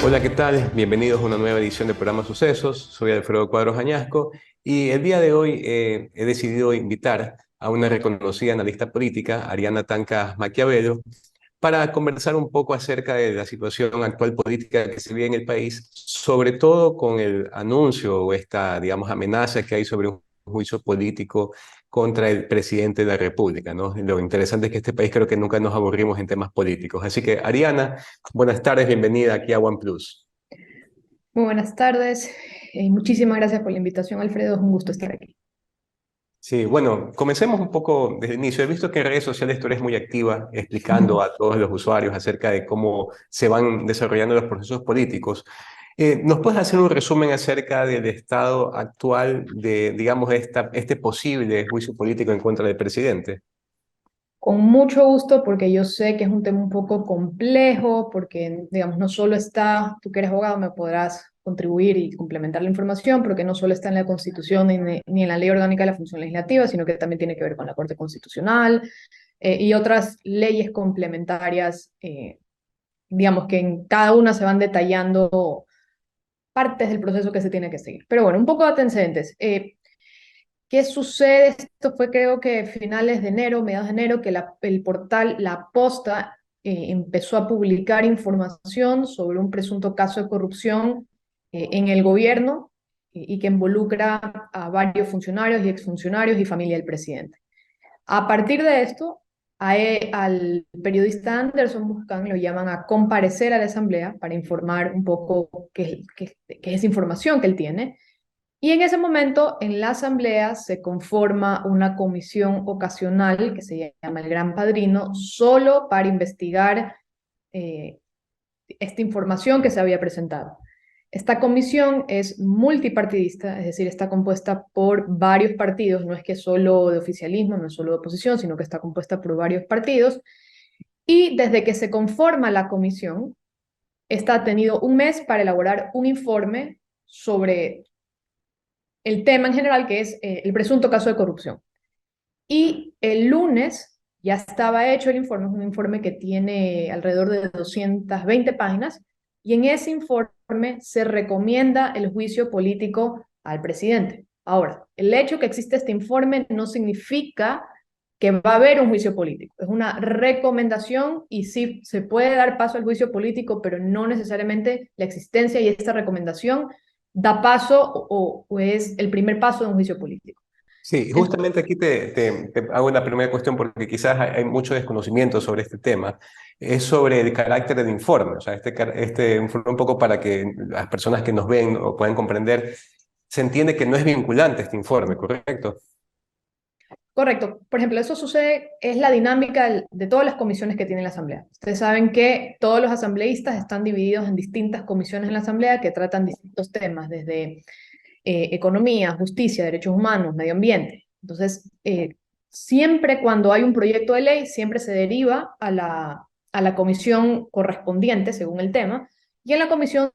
Hola, ¿qué tal? Bienvenidos a una nueva edición del programa Sucesos. Soy Alfredo Cuadros Añasco y el día de hoy he decidido invitar a una reconocida analista política, Ariana Tancas Maquiavelo, para conversar un poco acerca de la situación actual política que se vive en el país, sobre todo con el anuncio o esta, digamos, amenaza que hay sobre un juicio político contra el presidente de la República, ¿no? Lo interesante es que este país creo que nunca nos aburrimos en temas políticos. Así que, Ariana, buenas tardes, bienvenida aquí a OnePlus. Muy buenas tardes. Muchísimas gracias por la invitación, Alfredo. Es un gusto estar aquí. Sí, bueno, comencemos un poco desde el inicio. He visto que en redes sociales tú eres muy activa explicando a todos los usuarios acerca de cómo se van desarrollando los procesos políticos. ¿Nos puedes hacer un resumen acerca del estado actual de, digamos, este posible juicio político en contra del presidente? Con mucho gusto, porque yo sé que es un tema un poco complejo, porque, digamos, no solo está, tú que eres abogado me podrás contribuir y complementar la información, porque no solo está en la Constitución ni en la Ley Orgánica de la Función Legislativa, sino que también tiene que ver con la Corte Constitucional y otras leyes complementarias, digamos, que en cada una se van detallando partes del proceso que se tiene que seguir. Pero bueno, un poco de antecedentes. ¿Qué sucede? Esto fue creo que finales de enero, mediados de enero, que el portal La Posta empezó a publicar información sobre un presunto caso de corrupción en el gobierno y que involucra a varios funcionarios y exfuncionarios y familia del presidente. A partir de esto, al periodista Anderson Buscán lo llaman a comparecer a la asamblea para informar un poco qué es esa información que él tiene y en ese momento, en la asamblea se conforma una comisión ocasional que se llama el Gran Padrino, solo para investigar eh, esta información que se había presentado. Esta comisión es multipartidista, es decir, está compuesta por varios partidos, no es que solo de oficialismo, no es solo de oposición, sino que está compuesta por varios partidos. Y desde que se conforma la comisión, esta ha tenido un mes para elaborar un informe sobre el tema en general, que es el presunto caso de corrupción. Y el lunes ya estaba hecho el informe, es un informe que tiene alrededor de 220 páginas, y en ese informe se recomienda el juicio político al presidente. Ahora, el hecho que existe este informe no significa que va a haber un juicio político. Es una recomendación y sí se puede dar paso al juicio político, pero no necesariamente la existencia y esta recomendación da paso o es el primer paso de un juicio político. Sí, Entonces, justamente aquí te hago una primera cuestión porque quizás hay mucho desconocimiento sobre este tema. Es sobre el carácter del informe, o sea, este informe un poco para que las personas que nos ven o puedan comprender, se entiende que no es vinculante este informe, ¿correcto? correcto. Por ejemplo, eso sucede, es la dinámica de todas las comisiones que tiene la Asamblea. Ustedes saben que todos los asambleístas están divididos en distintas comisiones en la Asamblea que tratan distintos temas, desde economía, justicia, derechos humanos, medio ambiente. Entonces, siempre cuando hay un proyecto de ley, siempre se deriva a la comisión correspondiente, según el tema, y en la comisión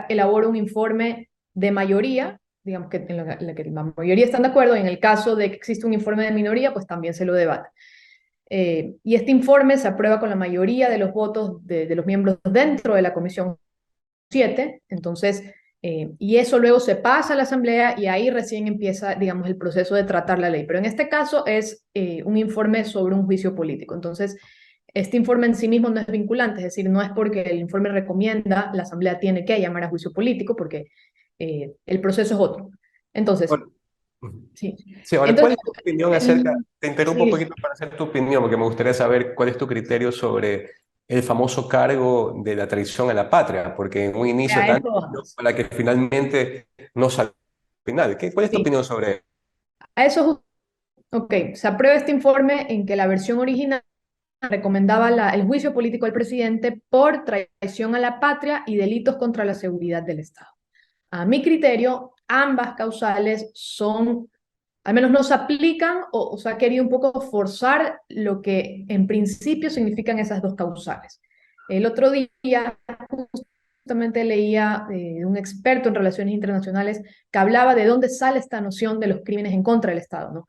elabora un informe de mayoría, digamos que en la que la mayoría están de acuerdo, y en el caso de que existe un informe de minoría, pues también se lo debate. Y este informe se aprueba con la mayoría de los votos de los miembros dentro de la comisión 7, entonces, y eso luego se pasa a la asamblea y ahí recién empieza, digamos, el proceso de tratar la ley. Pero en este caso es un informe sobre un juicio político. Entonces, este informe en sí mismo no es vinculante, es decir, no es porque el informe recomienda, la asamblea tiene que llamar a juicio político porque el proceso es otro. Entonces, Bueno, sí. sí, ahora, ¿cuál Entonces, es tu opinión acerca? el, Te interrumpo un sí, poquito para hacer tu opinión, porque me gustaría saber cuál es tu criterio sobre el famoso cargo de la traición a la patria, porque en un inicio a tan eso vamos. para que finalmente no salga al final. ¿Cuál es tu Sí, opinión sobre? a eso, ok, se aprueba este informe en que la versión original recomendaba el juicio político al presidente por traición a la patria y delitos contra la seguridad del Estado. A mi criterio, ambas causales son, al menos no se aplican o se ha querido un poco forzar lo que en principio significan esas dos causales. El otro día justamente leía de un experto en relaciones internacionales que hablaba de dónde sale esta noción de los crímenes en contra del Estado, ¿no?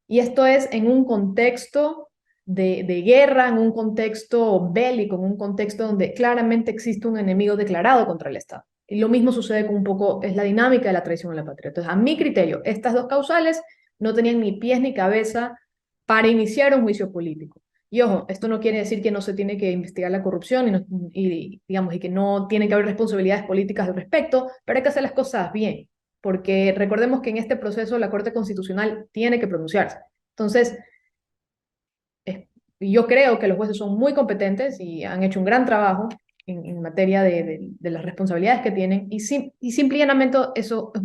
Y esto es en un contexto de guerra, en un contexto bélico, en un contexto donde claramente existe un enemigo declarado contra el Estado. Y lo mismo sucede con un poco, es la dinámica de la traición a la patria. Entonces, a mi criterio, estas dos causales no tenían ni pies ni cabeza para iniciar un juicio político. Y ojo, esto no quiere decir que no se tiene que investigar la corrupción digamos, y que no tiene que haber responsabilidades políticas al respecto, pero hay que hacer las cosas bien, porque recordemos que en este proceso la Corte Constitucional tiene que pronunciarse. Entonces, yo creo que los jueces son muy competentes y han hecho un gran trabajo en materia de las responsabilidades que tienen, y simplemente eso es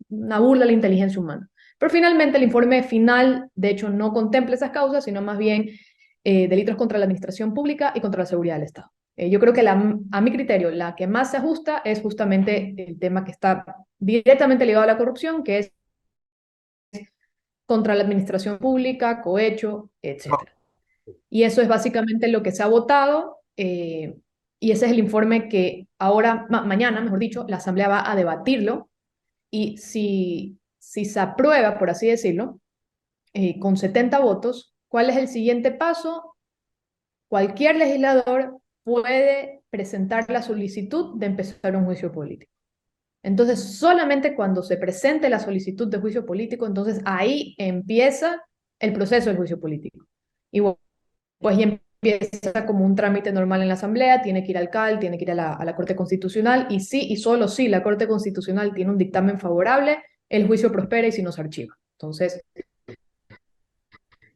una burla a la inteligencia humana. Pero finalmente el informe final, de hecho, no contempla esas causas, sino más bien delitos contra la administración pública y contra la seguridad del Estado. Yo creo que a mi criterio la que más se ajusta es justamente el tema que está directamente ligado a la corrupción, que es contra la administración pública, cohecho, etcétera. Y eso es básicamente lo que se ha votado, y ese es el informe que ahora, mañana, mejor dicho, la Asamblea va a debatirlo, y si se aprueba, por así decirlo, con 70 votos, ¿cuál es el siguiente paso? Cualquier legislador puede presentar la solicitud de empezar un juicio político. Entonces, solamente cuando se presente la solicitud de juicio político, entonces ahí empieza el proceso del juicio político. Y pues ya empieza como un trámite normal en la Asamblea, tiene que ir al CAL, tiene que ir a la Corte Constitucional, y sí, y solo si la Corte Constitucional tiene un dictamen favorable, el juicio prospera y si no se archiva. Entonces,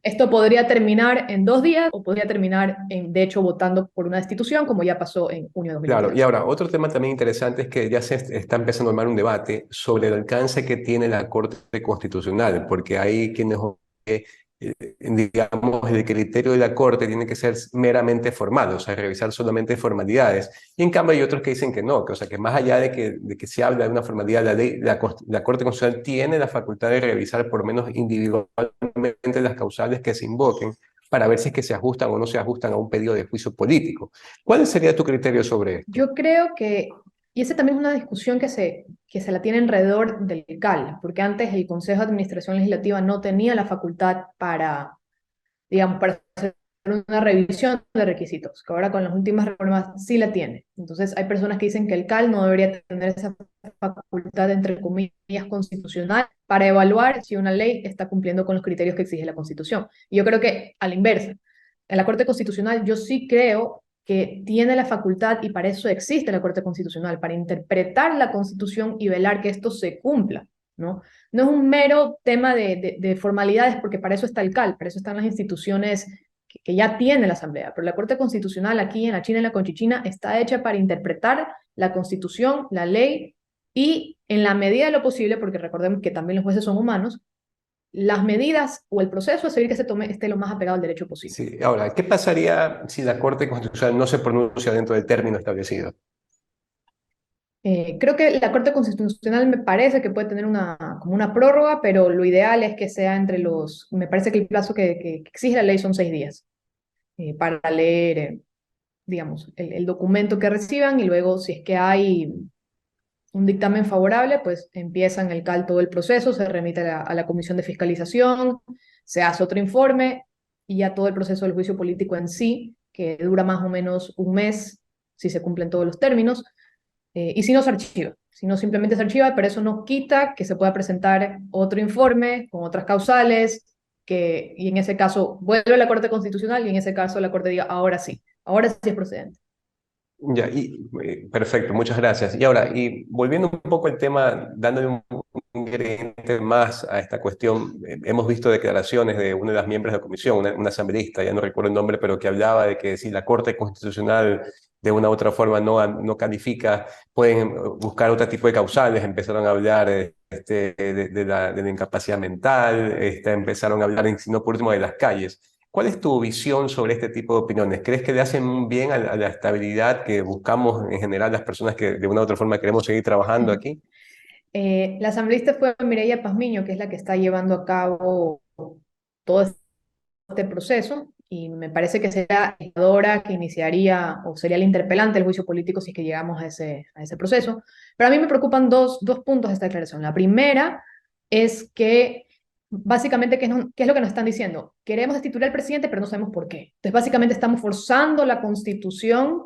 esto podría terminar en 2 días o podría terminar, de hecho, votando por una destitución, como ya pasó en junio de Claro, y 2022. ahora, otro tema también interesante es que ya se está empezando a armar un debate sobre el alcance que tiene la Corte Constitucional, porque hay quienes, digamos, el criterio de la Corte tiene que ser meramente formal, o sea, revisar solamente formalidades. Y en cambio hay otros que dicen que no, que, o sea, que más allá de que se habla de una formalidad, la Corte Constitucional tiene la facultad de revisar por lo menos individualmente las causales que se invoquen para ver si es que se ajustan o no se ajustan a un pedido de juicio político. ¿Cuál sería tu criterio sobre esto? Yo creo que, y esa también es una discusión que se la tiene alrededor del CAL, porque antes el Consejo de Administración Legislativa no tenía la facultad para, digamos, para hacer una revisión de requisitos, que ahora con las últimas reformas sí la tiene. Entonces hay personas que dicen que el CAL no debería tener esa facultad, entre comillas, constitucional para evaluar si una ley está cumpliendo con los criterios que exige la Constitución. Y yo creo que a la inversa, en la Corte Constitucional yo sí creo que tiene la facultad, y para eso existe la Corte Constitucional, para interpretar la Constitución y velar que esto se cumpla, ¿no? No es un mero tema de formalidades, porque para eso está el CAL, para eso están las instituciones que ya tiene la Asamblea, pero la Corte Constitucional aquí en la China, en la Conchichina, está hecha para interpretar la Constitución, la ley, y en la medida de lo posible, porque recordemos que también los jueces son humanos, las medidas o el proceso a seguir que se tome esté lo más apegado al derecho posible. Sí, ahora, ¿qué pasaría si la Corte Constitucional no se pronuncia dentro del término establecido? Creo que la Corte Constitucional me parece que puede tener como una prórroga, pero lo ideal es que sea me parece que el plazo que exige la ley son 6 días, para leer, digamos, el documento que reciban, y luego si es que hay un dictamen favorable, pues empieza en el CAL todo el proceso, se remite a la Comisión de Fiscalización, se hace otro informe, y ya todo el proceso del juicio político en sí, que dura más o menos un mes, si se cumplen todos los términos, y si no se archiva, si no simplemente se archiva, pero eso no quita que se pueda presentar otro informe con otras causales, y en ese caso vuelve a la Corte Constitucional, y en ese caso la Corte diga, ahora sí es procedente. Ya, perfecto, muchas gracias. Y ahora, y volviendo un poco al tema, dándole un ingrediente más a esta cuestión, hemos visto declaraciones de una de las miembros de la comisión, una asambleísta, ya no recuerdo el nombre, pero que hablaba de que si la Corte Constitucional de una u otra forma no califica, pueden buscar otro tipo de causales. Empezaron a hablar de la incapacidad mental, empezaron a hablar, si no por último, de las calles. ¿Cuál es tu visión sobre este tipo de opiniones? ¿Crees que le hacen bien a la estabilidad que buscamos en general las personas que de una u otra forma queremos seguir trabajando aquí? La asambleísta fue Mireia Pazmiño, que es la que está llevando a cabo todo este proceso, y me parece que será la legisladora que iniciaría, o sería el interpelante del juicio político si es que llegamos a ese proceso. Pero a mí me preocupan dos puntos de esta declaración. La primera es que básicamente, ¿qué es lo que nos están diciendo? Queremos destituir al presidente, pero no sabemos por qué. Entonces, básicamente estamos forzando la Constitución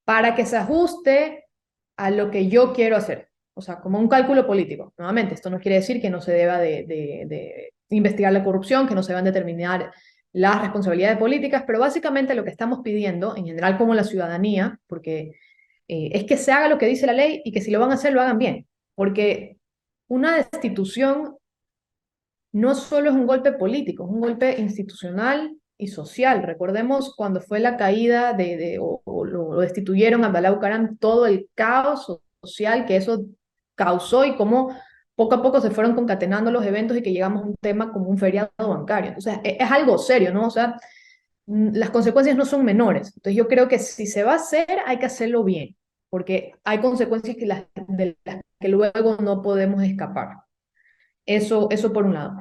para que se ajuste a lo que yo quiero hacer. O sea, como un cálculo político. Nuevamente, esto no quiere decir que no se deba de investigar la corrupción, que no se van a determinar las responsabilidades políticas, pero básicamente lo que estamos pidiendo, en general como la ciudadanía, porque es que se haga lo que dice la ley y que si lo van a hacer, lo hagan bien. Porque una destitución no solo es un golpe político, es un golpe institucional y social. Recordemos cuando fue la caída o lo destituyeron a Abdalá Bucaram, todo el caos social que eso causó y cómo poco a poco se fueron concatenando los eventos y que llegamos a un tema como un feriado bancario. Entonces, es algo serio, ¿no? O sea, las consecuencias no son menores. Entonces, yo creo que si se va a hacer, hay que hacerlo bien, porque hay consecuencias de las que luego no podemos escapar. Eso por un lado.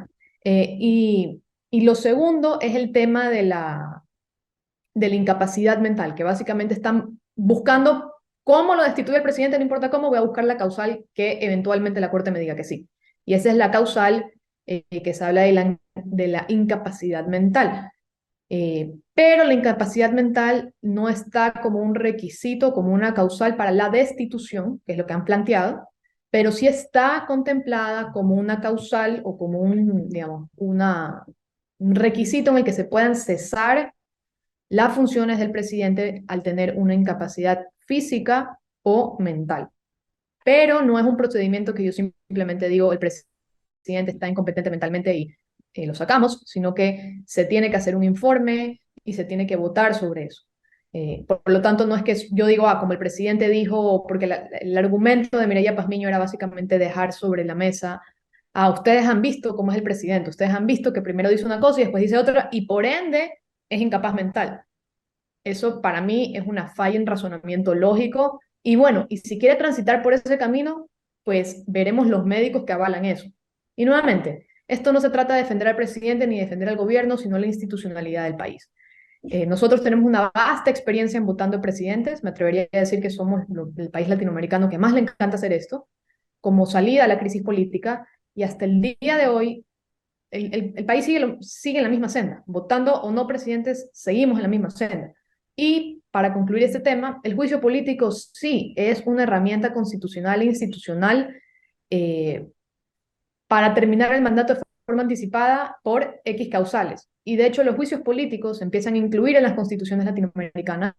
Y lo segundo es el tema de la incapacidad mental, que básicamente están buscando cómo lo destituye el presidente, no importa cómo, voy a buscar la causal que eventualmente la Corte me diga que sí. Y esa es la causal que se habla de la incapacidad mental. Pero la incapacidad mental no está como un requisito, como una causal para la destitución, que es lo que han planteado, pero sí está contemplada como una causal o como digamos, un requisito en el que se puedan cesar las funciones del presidente al tener una incapacidad física o mental. Pero no es un procedimiento que yo simplemente digo el presidente está incompetente mentalmente y lo sacamos, sino que se tiene que hacer un informe y se tiene que votar sobre eso. Por lo tanto, no es que yo digo, como el presidente dijo, porque el argumento de Mireya Pazmiño era básicamente dejar sobre la mesa, ustedes han visto cómo es el presidente, ustedes han visto que primero dice una cosa y después dice otra, y por ende es incapaz mental. Eso para mí es una falla en razonamiento lógico. Y bueno, y si quiere transitar por ese camino, pues veremos los médicos que avalan eso. Y nuevamente, esto no se trata de defender al presidente ni defender al gobierno, sino la institucionalidad del país. Nosotros tenemos una vasta experiencia en votando presidentes. Me atrevería a decir que somos el país latinoamericano que más le encanta hacer esto, como salida a la crisis política. Y hasta el día de hoy, el país sigue en la misma senda. Votando o no presidentes, seguimos en la misma senda. Y para concluir este tema, el juicio político sí es una herramienta constitucional e institucional eh, para terminar el mandato de forma anticipada por X causales. Y de hecho los juicios políticos se empiezan a incluir en las constituciones latinoamericanas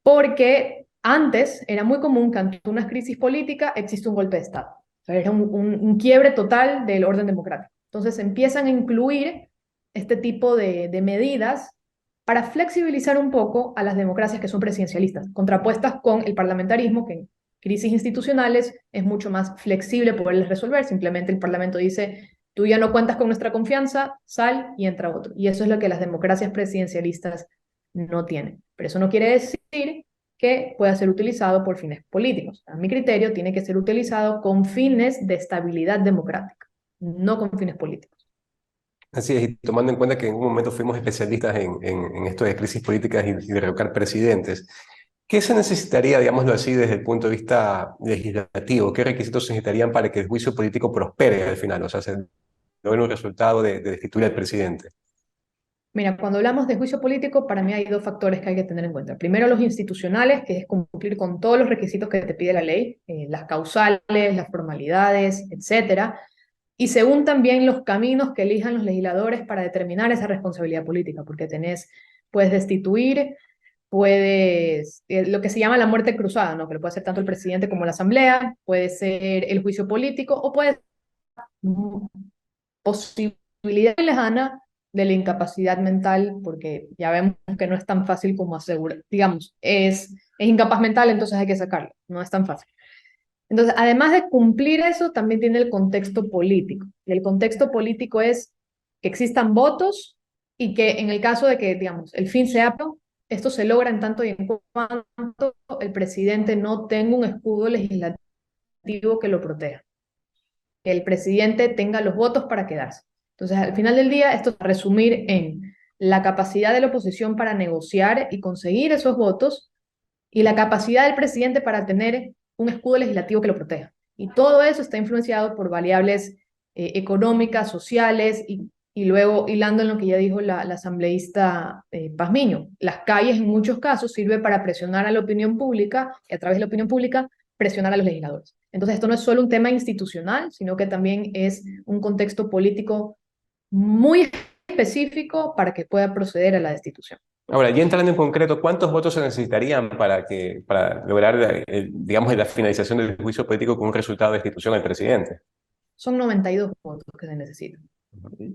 porque antes era muy común que ante una crisis política existe un golpe de Estado. O sea, era un quiebre total del orden democrático. Entonces empiezan a incluir este tipo de medidas para flexibilizar un poco a las democracias que son presidencialistas, contrapuestas con el parlamentarismo, que en crisis institucionales es mucho más flexible poderles resolver. Simplemente el Parlamento dice, tú ya no cuentas con nuestra confianza, sal y entra otro. Y eso es lo que las democracias presidencialistas no tienen. Pero eso no quiere decir que pueda ser utilizado por fines políticos. A mi criterio, tiene que ser utilizado con fines de estabilidad democrática, no con fines políticos. Así es, y tomando en cuenta que en un momento fuimos especialistas en esto de crisis políticas y de revocar presidentes, ¿qué se necesitaría, digámoslo así, desde el punto de vista legislativo? ¿Qué requisitos se necesitarían para que el juicio político prospere al final? O sea, se logre un resultado de destituir al presidente. Mira, cuando hablamos de juicio político, para mí hay dos factores que hay que tener en cuenta. Primero, los institucionales, que es cumplir con todos los requisitos que te pide la ley, las causales, las formalidades, etcétera. Y según también los caminos que elijan los legisladores para determinar esa responsabilidad política, porque puedes destituir, lo que se llama la muerte cruzada, ¿no? Que lo puede hacer tanto el presidente como la asamblea, puede ser el juicio político o puede ser posibilidad lejana de la incapacidad mental, porque ya vemos que no es tan fácil como asegurar, digamos, es incapaz mental, entonces hay que sacarlo, no es tan fácil. Entonces, además de cumplir eso, también tiene el contexto político. Y el contexto político es que existan votos y que en el caso de que, digamos, el fin sea apto, esto se logra en tanto y en cuanto el presidente no tenga un escudo legislativo que lo proteja. Que el presidente tenga los votos para quedarse. Entonces, al final del día, esto va a resumir en la capacidad de la oposición para negociar y conseguir esos votos y la capacidad del presidente para tener un escudo legislativo que lo proteja. Y todo eso está influenciado por variables económicas, sociales, y luego hilando en lo que ya dijo la asambleísta Pazmiño, las calles en muchos casos sirve para presionar a la opinión pública y a través de la opinión pública presionar a los legisladores. Entonces esto no es solo un tema institucional, sino que también es un contexto político muy específico para que pueda proceder a la destitución. Ahora, ya entrando en concreto, ¿cuántos votos se necesitarían para lograr, digamos, la finalización del juicio político con un resultado de destitución del presidente? Son 92 votos que se necesitan.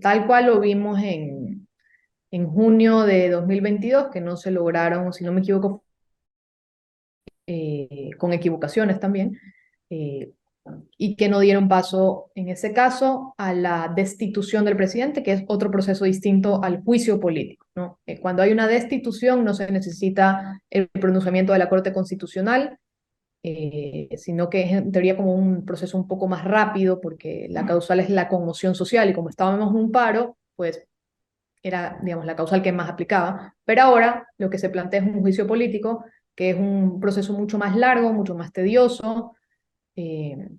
Tal cual lo vimos en junio de 2022, que no se lograron, si no me equivoco, con equivocaciones también, eh, y que no dieron paso, en ese caso, a la destitución del presidente, que es otro proceso distinto al juicio político, ¿no? Cuando hay una destitución no se necesita el pronunciamiento de la Corte Constitucional, sino que es en teoría como un proceso un poco más rápido, porque la causal es la conmoción social, y como estábamos en un paro, pues era, digamos, la causal que más aplicaba. Pero ahora lo que se plantea es un juicio político, que es un proceso mucho más largo, mucho más tedioso, eh,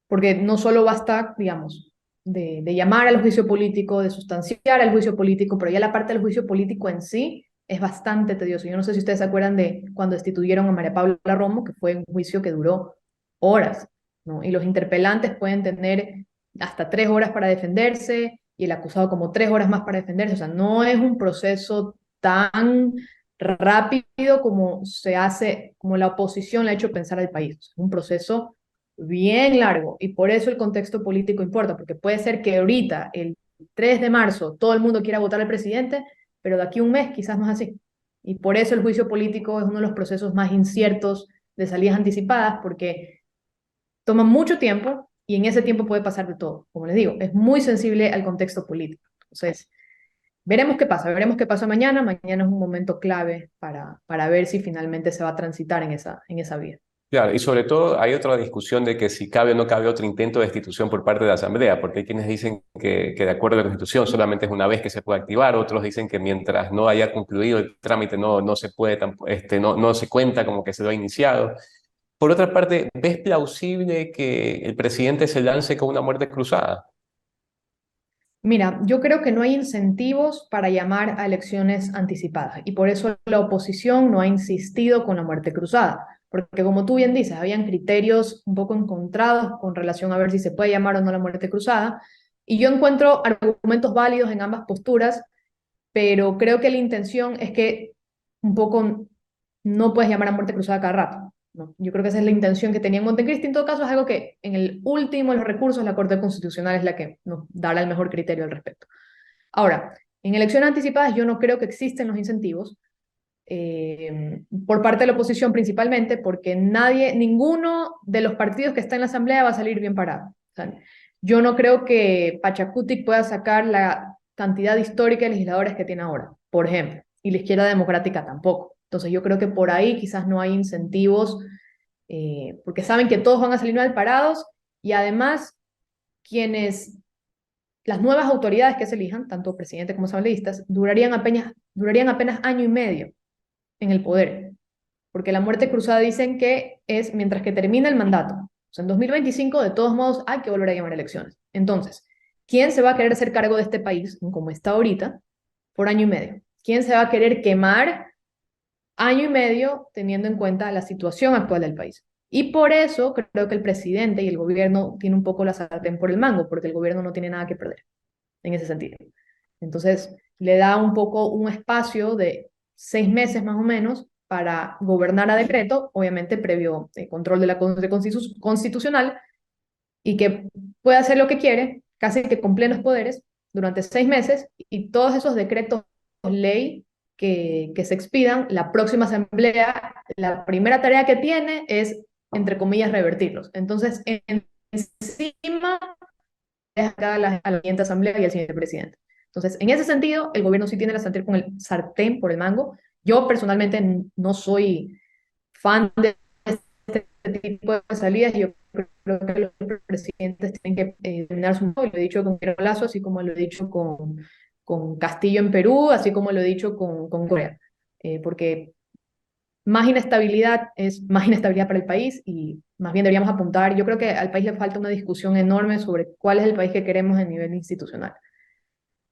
porque no solo basta, digamos, de llamar al juicio político, de sustanciar al juicio político, pero ya la parte del juicio político en sí es bastante tedioso. Yo no sé si ustedes se acuerdan de cuando destituyeron a María Paula Romo, que fue un juicio que duró horas, ¿no? Y los interpelantes pueden tener hasta 3 horas para defenderse y el acusado como 3 horas más para defenderse. O sea, no es un proceso tan rápido como se hace, como la oposición le ha hecho pensar al país. Es un proceso bien largo, y por eso el contexto político importa, porque puede ser que ahorita, el 3 de marzo, todo el mundo quiera votar al presidente, pero de aquí a un mes quizás no es así. Y por eso el juicio político es uno de los procesos más inciertos de salidas anticipadas, porque toma mucho tiempo y en ese tiempo puede pasar de todo. Como les digo, es muy sensible al contexto político. Entonces, veremos qué pasa mañana. Mañana es un momento clave para ver si finalmente se va a transitar en esa vía. Claro, y sobre todo hay otra discusión de que si cabe o no cabe otro intento de destitución por parte de la Asamblea, porque hay quienes dicen que de acuerdo a la Constitución solamente es una vez que se puede activar, otros dicen que mientras no haya concluido el trámite no se puede, no se cuenta como que se lo ha iniciado. Por otra parte, ¿ves plausible que el presidente se lance con una muerte cruzada? Mira, yo creo que no hay incentivos para llamar a elecciones anticipadas, y por eso la oposición no ha insistido con la muerte cruzada, porque como tú bien dices, habían criterios un poco encontrados con relación a ver si se puede llamar o no la muerte cruzada, y yo encuentro argumentos válidos en ambas posturas, pero creo que la intención es que un poco no puedes llamar a muerte cruzada cada rato, ¿no? Yo creo que esa es la intención que tenía Montecristi. En todo caso, es algo que en el último de los recursos la Corte Constitucional es la que nos dará el mejor criterio al respecto. Ahora, en elecciones anticipadas yo no creo que existen los incentivos, por parte de la oposición principalmente, porque ninguno de los partidos que está en la Asamblea va a salir bien parado. O sea, yo no creo que Pachacutic pueda sacar la cantidad histórica de legisladores que tiene ahora, por ejemplo, y la izquierda democrática tampoco. Entonces yo creo que por ahí quizás no hay incentivos, porque saben que todos van a salir mal parados, y además quienes, las nuevas autoridades que se elijan, tanto presidente como asambleístas, durarían apenas año y medio en el poder, porque la muerte cruzada dicen que es mientras que termina el mandato. O sea, en 2025, de todos modos, hay que volver a llamar elecciones. Entonces, ¿quién se va a querer hacer cargo de este país, como está ahorita, por año y medio? ¿Quién se va a querer quemar año y medio teniendo en cuenta la situación actual del país? Y por eso creo que el presidente y el gobierno tienen un poco la sartén por el mango, porque el gobierno no tiene nada que perder en ese sentido. Entonces, le da un poco un espacio de 6 meses más o menos para gobernar a decreto, obviamente previo control de la Corte Constitucional, y que puede hacer lo que quiere, casi que con plenos poderes, durante 6 meses, y todos esos decretos ley que se expidan, la próxima asamblea, la primera tarea que tiene es, entre comillas, revertirlos. Entonces, encima acá a la siguiente asamblea y al siguiente presidente. Entonces, en ese sentido, el gobierno sí tiene la sartén por el mango. Yo personalmente no soy fan de este tipo de salidas. Yo creo que los presidentes tienen que terminar su modo. Lo he dicho con Guillermo Lazo, así como lo he dicho con Castillo en Perú, así como lo he dicho con Corea. Porque más inestabilidad es más inestabilidad para el país y más bien deberíamos apuntar, yo creo que al país le falta una discusión enorme sobre cuál es el país que queremos a nivel institucional.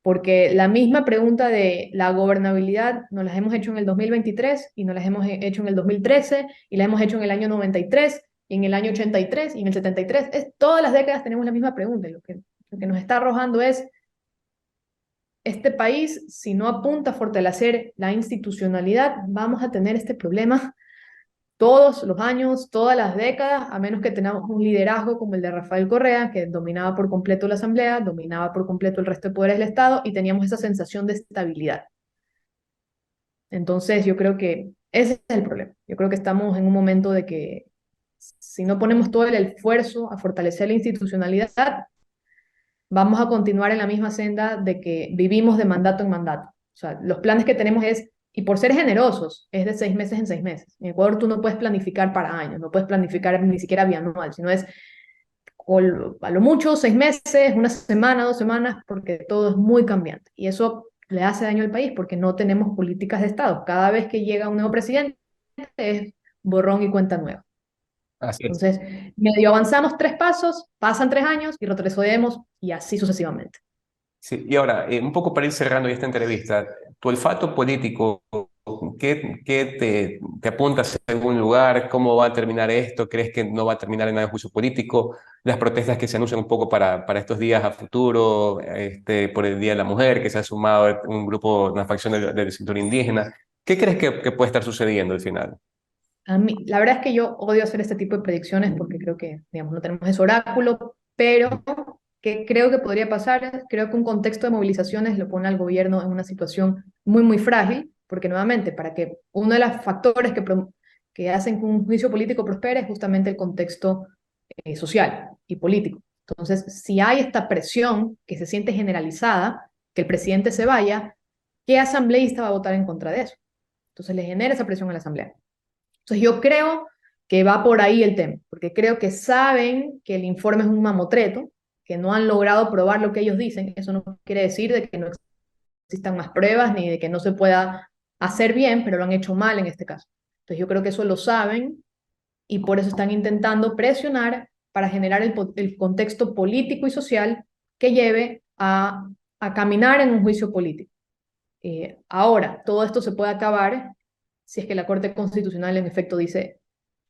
Porque la misma pregunta de la gobernabilidad nos la hemos hecho en el 2023 y nos la hemos hecho en el 2013 y la hemos hecho en el año 93 y en el año 83 y en el 73. Todas las décadas tenemos la misma pregunta y lo que nos está arrojando es este país, si no apunta a fortalecer la institucionalidad, vamos a tener este problema todos los años, todas las décadas, a menos que tengamos un liderazgo como el de Rafael Correa, que dominaba por completo la Asamblea, dominaba por completo el resto de poderes del Estado y teníamos esa sensación de estabilidad. Entonces, yo creo que ese es el problema. Yo creo que estamos en un momento de que si no ponemos todo el esfuerzo a fortalecer la institucionalidad, vamos a continuar en la misma senda de que vivimos de mandato en mandato. O sea, los planes que tenemos es, y por ser generosos, es de 6 meses en 6 meses. En Ecuador tú no puedes planificar para años, no puedes planificar ni siquiera bianual, sino es a lo mucho 6 meses, una semana, 2 semanas, porque todo es muy cambiante. Y eso le hace daño al país porque no tenemos políticas de Estado. Cada vez que llega un nuevo presidente es borrón y cuenta nueva. Así es. Entonces, medio avanzamos 3 pasos, pasan 3 años y retrocedemos y así sucesivamente. Sí, y ahora, un poco para ir cerrando ya esta entrevista, tu olfato político, ¿qué te apunta hacia algún lugar? ¿Cómo va a terminar esto? ¿Crees que no va a terminar en nada de juicio político? Las protestas que se anuncian un poco para estos días a futuro, por el Día de la Mujer, que se ha sumado un grupo, una facción del sector indígena. ¿Qué crees que puede estar sucediendo al final? A mí, la verdad es que yo odio hacer este tipo de predicciones porque creo que, digamos, no tenemos ese oráculo, pero que creo que podría pasar, creo que un contexto de movilizaciones lo pone al gobierno en una situación muy, muy frágil, porque nuevamente, para que uno de los factores que hacen que un juicio político prospere es justamente el contexto social y político. Entonces, si hay esta presión que se siente generalizada, que el presidente se vaya, ¿qué asambleísta va a votar en contra de eso? Entonces le genera esa presión a la asamblea. Entonces yo creo que va por ahí el tema, porque creo que saben que el informe es un mamotreto, que no han logrado probar lo que ellos dicen. Eso no quiere decir de que no existan más pruebas ni de que no se pueda hacer bien, pero lo han hecho mal en este caso. Entonces yo creo que eso lo saben y por eso están intentando presionar para generar el contexto político y social que lleve a caminar en un juicio político. Ahora, todo esto se puede acabar si es que la Corte Constitucional en efecto dice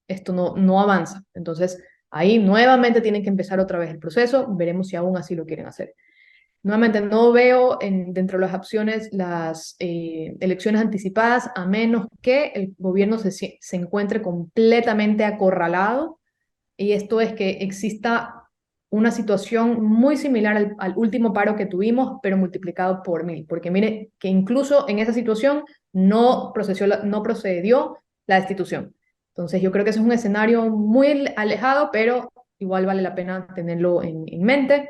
esto no avanza. Entonces, ahí nuevamente tienen que empezar otra vez el proceso, veremos si aún así lo quieren hacer. Nuevamente, no veo dentro de las opciones las elecciones anticipadas, a menos que el gobierno se encuentre completamente acorralado, y esto es que exista una situación muy similar al último paro que tuvimos, pero multiplicado por 1000, porque mire que incluso en esa situación no procedió la destitución. Entonces yo creo que ese es un escenario muy alejado, pero igual vale la pena tenerlo en mente.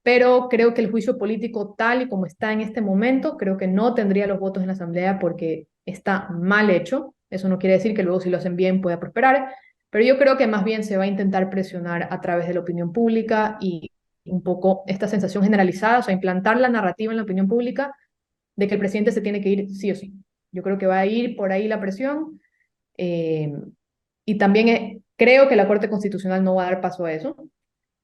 Pero creo que el juicio político tal y como está en este momento, creo que no tendría los votos en la Asamblea porque está mal hecho. Eso no quiere decir que luego si lo hacen bien pueda prosperar, pero yo creo que más bien se va a intentar presionar a través de la opinión pública y un poco esta sensación generalizada, o sea, implantar la narrativa en la opinión pública de que el presidente se tiene que ir sí o sí. Yo creo que va a ir por ahí la presión, eh, y también creo que la Corte Constitucional no va a dar paso a eso,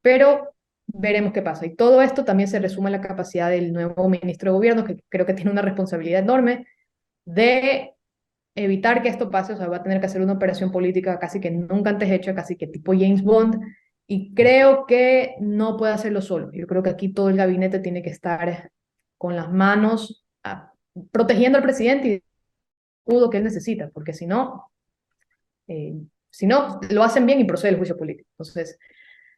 pero veremos qué pasa. Y todo esto también se resume en la capacidad del nuevo ministro de Gobierno, que creo que tiene una responsabilidad enorme de evitar que esto pase. O sea, va a tener que hacer una operación política casi que nunca antes hecha, casi que tipo James Bond, y creo que no puede hacerlo solo. Yo creo que aquí todo el gabinete tiene que estar con las manos protegiendo al presidente y el escudo que él necesita, porque eh, si no, lo hacen bien y procede el juicio político. Entonces,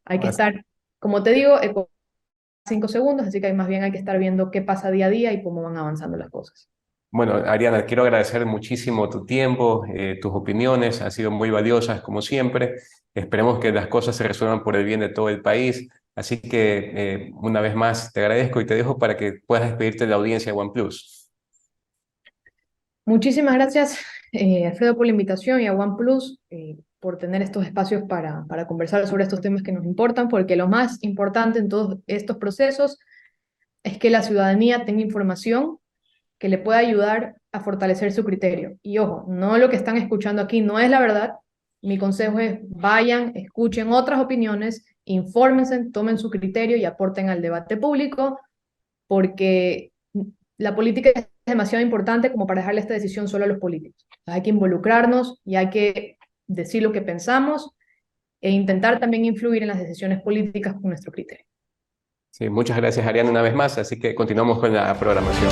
hay que estar, como te digo, 5 segundos, así que más bien hay que estar viendo qué pasa día a día y cómo van avanzando las cosas. Bueno, Ariana, quiero agradecer muchísimo tu tiempo, tus opiniones, han sido muy valiosas como siempre. Esperemos que las cosas se resuelvan por el bien de todo el país. Así que una vez más te agradezco y te dejo para que puedas despedirte de la audiencia de OnePlus. Muchísimas gracias, Alfredo, por la invitación y a OnePlus por tener estos espacios para conversar sobre estos temas que nos importan, porque lo más importante en todos estos procesos es que la ciudadanía tenga información que le pueda ayudar a fortalecer su criterio. Y ojo, no lo que están escuchando aquí no es la verdad. Mi consejo es vayan, escuchen otras opiniones, infórmense, tomen su criterio y aporten al debate público, porque la política es demasiado importante como para dejarle esta decisión solo a los políticos. Hay que involucrarnos y hay que decir lo que pensamos e intentar también influir en las decisiones políticas con nuestro criterio. Sí, muchas gracias, Ariana, una vez más, así que continuamos con la programación.